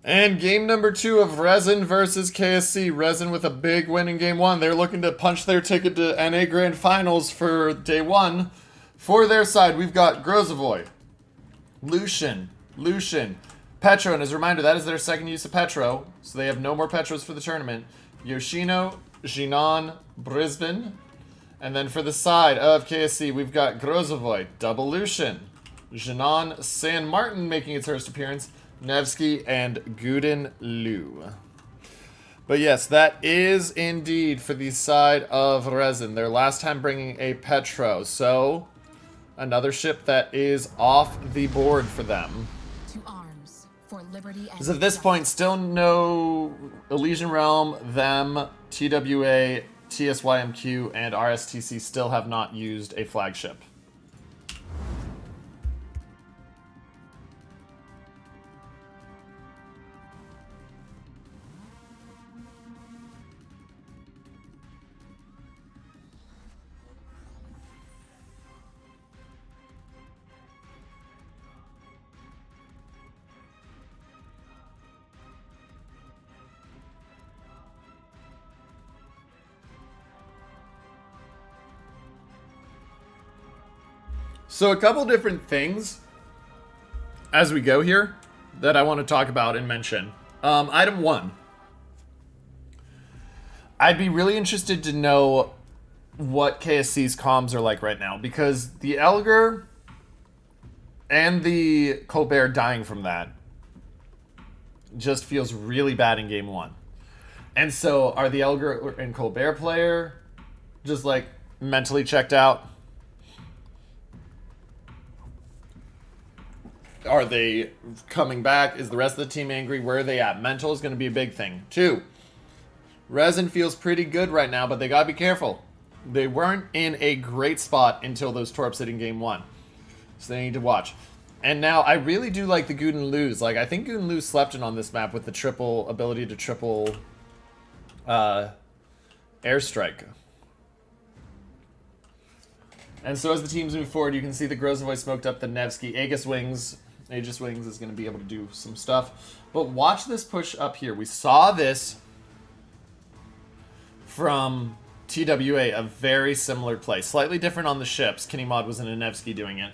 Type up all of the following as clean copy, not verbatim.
And game number 2 of RESIN versus KSC. RESIN with a big win in game 1. They're looking to punch their ticket to NA Grand Finals for day 1. For their side, we've got Grozovoy, Lucian, Petro, and as a reminder, that is their second use of Petro, so they have no more Petros for the tournament. Yoshino, Jinan, Brisbane. And then for the side of KSC, we've got Grozovoy, double Lucian, Jinan, San Martin making its first appearance, Nevsky, and Guden Liu. But yes, that is indeed for the side of RESIN. Their last time bringing a Petro. So, another ship that is off the board for them. To arms for liberty and Because at this point, still no Elysian Realm, them, TWA, TSYMQ, and RSTC still have not used a flagship. So a couple different things as we go here that I want to talk about and mention. Item 1. I'd be really interested to know what KSC's comms are like right now, because the Elgar and the Colbert dying from that just feels really bad in game 1. And so are the Elgar and Colbert player just like mentally checked out? Are they coming back? Is the rest of the team angry? Where are they at? Mental is going to be a big thing. 2, RESIN feels pretty good right now, but they got to be careful. They weren't in a great spot until those torps hit in game 1. So they need to watch. And now I really do like the Guden Liu's. Like, I think Guden Liu slept in on this map with the triple ability to triple airstrike. And so as the teams move forward, you can see the Grozovoy smoked up the Nevsky. Aegis Wings is going to be able to do some stuff. But watch this push up here. We saw this from TWA, a very similar play. Slightly different on the ships. Kenny Mod was in a Nevsky doing it.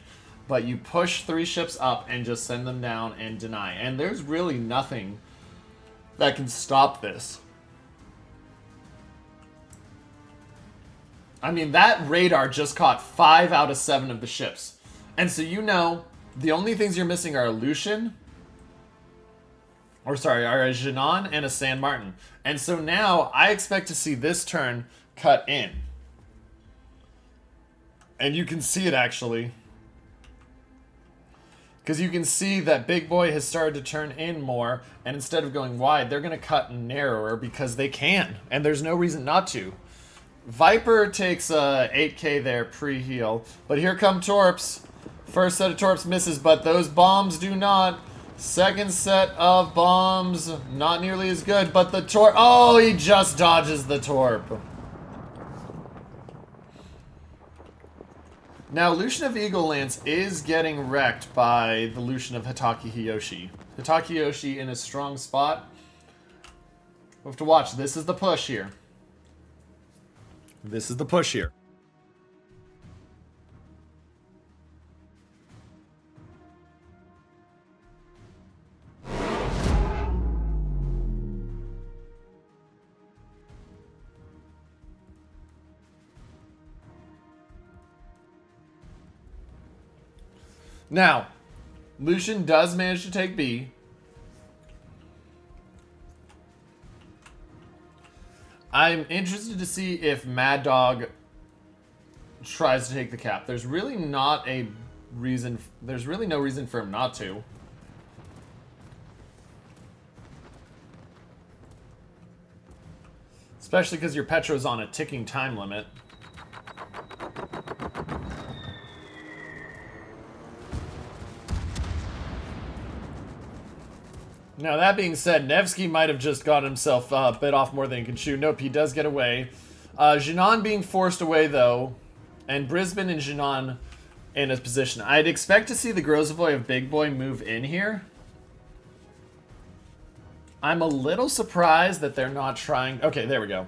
But you push 3 ships up and just send them down and deny. And there's really nothing that can stop this. I mean, that radar just caught 5 out of 7 of the ships. And so you know, the only things you're missing are a Lucian, are a Jinan and a San Martin. And so now I expect to see this turn cut in. And you can see it actually. Because you can see that Big Boy has started to turn in more, and instead of going wide, they're going to cut narrower because they can. And there's no reason not to. Viper takes 8k there pre-heal, but here come Torps. First set of Torps misses, but those bombs do not. Second set of bombs, not nearly as good, but the Torp... Oh, he just dodges the Torp. Now, Lucian of Eagle Lance is getting wrecked by the Lucian of Hitaki Hiyoshi. Hitaki Hiyoshi in a strong spot. We have to watch. This is the push here. This is the push here. Now, Lucian does manage to take B. I'm interested to see if Mad Dog tries to take the cap. There's really not a reason. There's really no reason for him not to. Especially because your Petro's on a ticking time limit. Now, that being said, Nevsky might have just got himself bit off more than he can chew. Nope, he does get away. Jinan being forced away, though, and Brisbane and Jinan in a position. I'd expect to see the Grozovoy of Big Boy move in here. I'm a little surprised that they're not trying... Okay, there we go.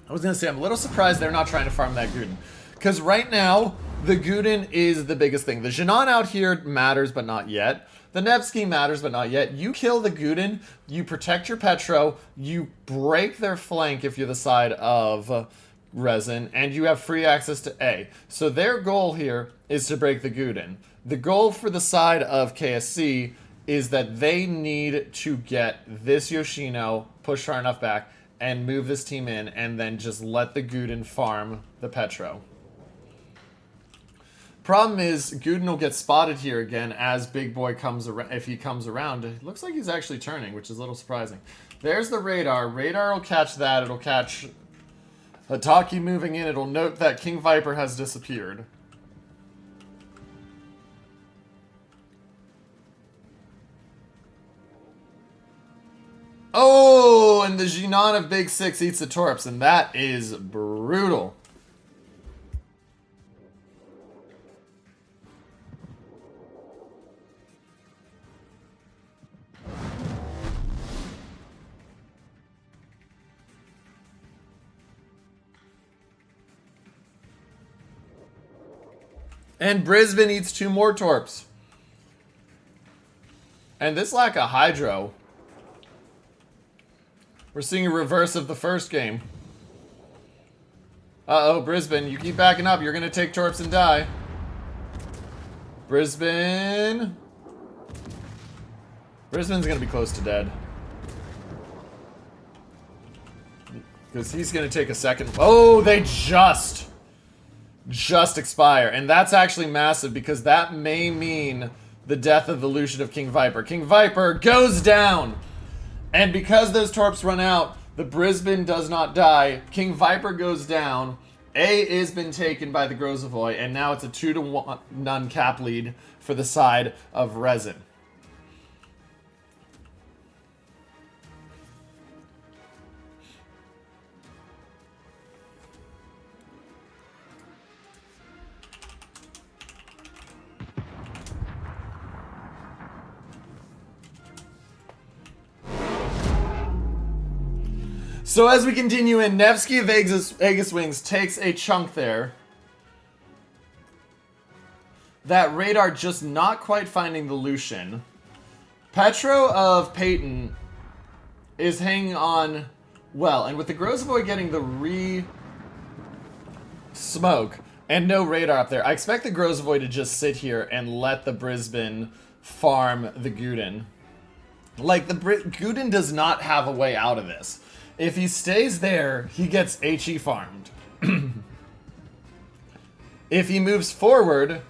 I was going to say, I'm a little surprised they're not trying to farm that Guden. Because right now, the Guden is the biggest thing. The Jinan out here matters, but not yet. The Nevsky matters, but not yet. You kill the Guden, you protect your Petro, you break their flank if you're the side of Resin, and you have free access to A. So their goal here is to break the Guden. The goal for the side of KSC is that they need to get this Yoshino pushed far enough back and move this team in, and then just let the Guden farm the Petro. Problem is, Guden will get spotted here again as Big Boy comes around. If he comes around, it looks like he's actually turning, which is a little surprising. There's the radar. Radar will catch that. It'll catch Hataki moving in. It'll note that King Viper has disappeared. Oh, and the Jinan of Big Six eats the Torps, and that is brutal. And Brisbane eats 2 more Torps. And this lack of Hydro... We're seeing a reverse of the first game. Uh-oh, Brisbane, you keep backing up. You're going to take Torps and die. Brisbane. Brisbane's going to be close to dead. Because he's going to take a second. Oh, they just expire. And that's actually massive because that may mean the death of the Lucian of King Viper. King Viper goes down. And because those Torps run out, the Brisbane does not die. King Viper goes down. A is been taken by the Grozavoy, and now it's a 2-0 cap lead for the side of Resin. So as we continue in, Nevsky of Aegis Wings takes a chunk there. That radar just not quite finding the Lucian. Petro of Peyton is hanging on well, and with the Grozavoy getting the smoke and no radar up there, I expect the Grozavoy to just sit here and let the Brisbane farm the Guden. Like, the Guden does not have a way out of this. If he stays there, he gets HE farmed. If he moves forward,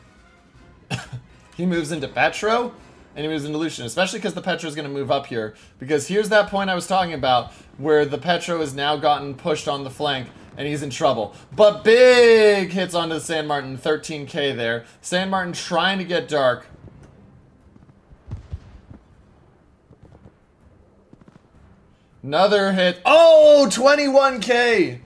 he moves into Petro, and he moves into Lucian, especially because the Petro is going to move up here. Because here's that point I was talking about, where the Petro has now gotten pushed on the flank, and he's in trouble. But big hits onto the San Martin, 13k there. San Martin trying to get dark. Another hit. Oh, 21k!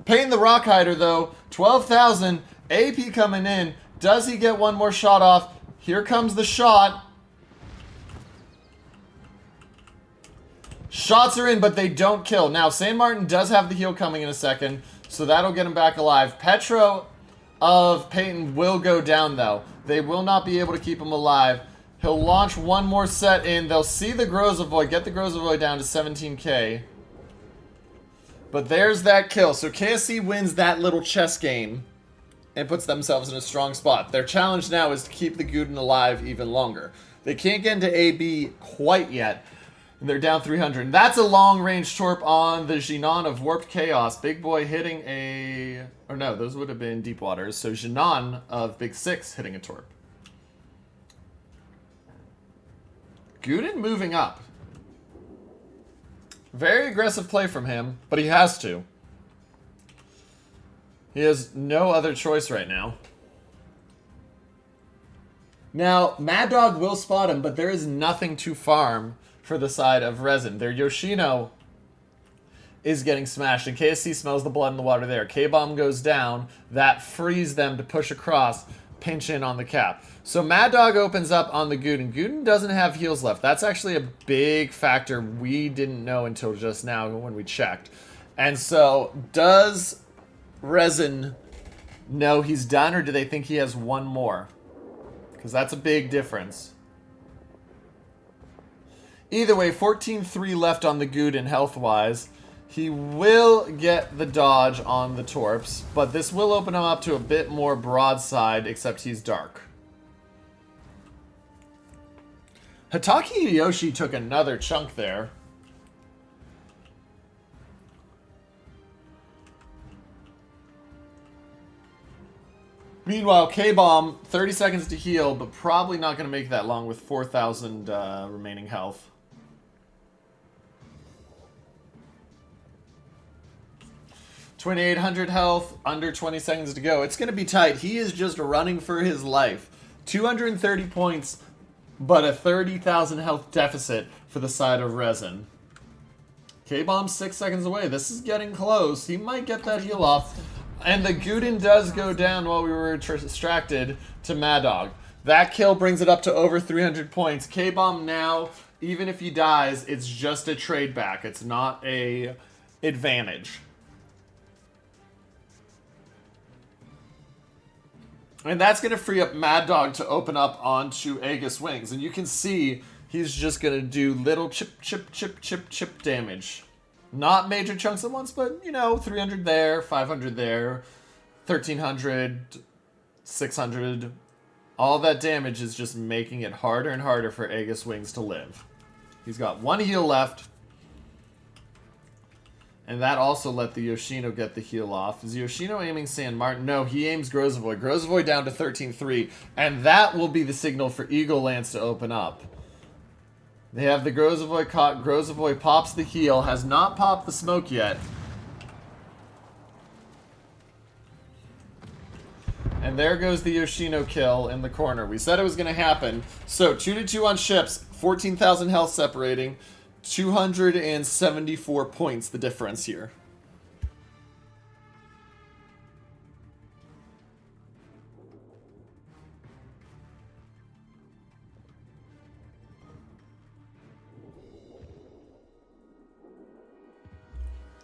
Payne the Rock Hider, though. 12,000. AP coming in. Does he get one more shot off? Here comes the shot. Shots are in, but they don't kill. Now, San Martin does have the heal coming in a second, so that'll get him back alive. Petro of Peyton will go down, though. They will not be able to keep him alive. He'll launch one more set in. They'll see the Grozavoy, get the Grozavoy down to 17k. But there's that kill. So KSC wins that little chess game and puts themselves in a strong spot. Their challenge now is to keep the Guden alive even longer. They can't get into AB quite yet. And they're down 300. And that's a long-range Torp on the Jinan of Warped Chaos. Big Boy hitting a... Or no, those would have been Deep Waters. So Jinan of Big Six hitting a Torp. Guden moving up. Very aggressive play from him, but he has to. He has no other choice right now. Now, Mad Dog will spot him, but there is nothing to farm for the side of Resin. Their Yoshino is getting smashed, and KSC smells the blood in the water there. K-Bomb goes down. That frees them to push across. pinch in on the cap. So Mad Dog opens up on the Guden. Guden doesn't have heals left. That's actually a big factor we didn't know until just now when we checked. And so does Resin know he's done, or do they think he has one more? Because that's a big difference. Either way, 14-3 left on the Guden health-wise. He will get the dodge on the Torps, but this will open him up to a bit more broadside, except he's dark. Hitaki Hideyoshi took another chunk there. Meanwhile, K-Bomb, 30 seconds to heal, but probably not going to make that long with 4,000 remaining health. $2,800 health, under 20 seconds to go. It's going to be tight. He is just running for his life. 230 points, but a 30,000 health deficit for the side of Resin. K-Bomb's 6 seconds away. This is getting close. He might get that heal off. And the Guden does go down while we were distracted to Mad Dog. That kill brings it up to over 300 points. K-Bomb now, even if he dies, it's just a trade back. It's not a advantage. And that's going to free up Mad Dog to open up onto Aegis Wings. And you can see he's just going to do little chip damage. Not major chunks at once, but, you know, 300 there, 500 there, 1,300, 600. All that damage is just making it harder and harder for Aegis Wings to live. He's got one heal left. And that also let the Yoshino get the heal off. Is Yoshino aiming San Martin? No, he aims Grozovoy. Grozovoy down to 13-3. And that will be the signal for Eagle Lance to open up. They have the Grozovoy caught. Grozovoy pops the heal. Has not popped the smoke yet. And there goes the Yoshino kill in the corner. We said it was going to happen. So 2-2 on ships. 14,000 health separating. 274 points the difference here.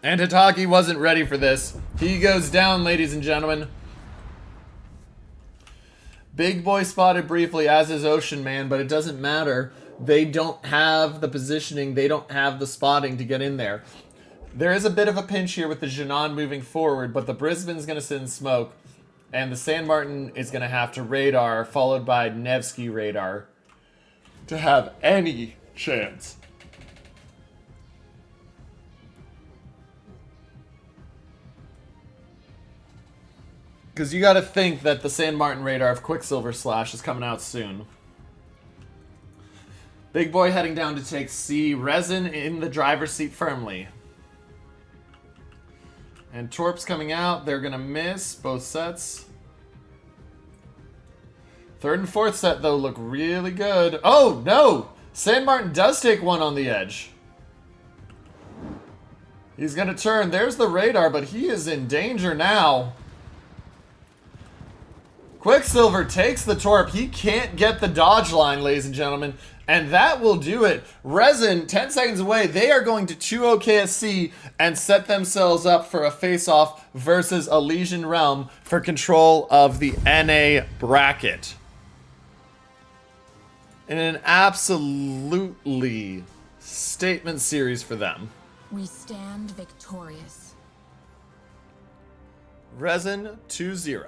And Hitaki wasn't ready for this. He goes down, ladies and gentlemen. Big Boy spotted briefly, as is Ocean Man, but it doesn't matter. They don't have the positioning. They don't have the spotting to get in there. There is a bit of a pinch here with the Jinan moving forward, but the Brisbane's going to sit in smoke. And the San Martin is going to have to radar, followed by Nevsky radar, to have any chance. Because you got to think that the San Martin radar of Quicksilver Slash is coming out soon. Big Boy heading down to take C. Resin in the driver's seat firmly. And Torps coming out. They're going to miss both sets. Third and fourth set, though, look really good. Oh, no! San Martin does take one on the edge. He's going to turn. There's the radar, but he is in danger now. Quicksilver takes the Torp. He can't get the dodge line, ladies and gentlemen. And that will do it. Resin, 10 seconds away. They are going to 2-0 KSC and set themselves up for a face-off versus Elysian Realm for control of the NA bracket. In an absolutely statement series for them. We stand victorious. Resin 2-0.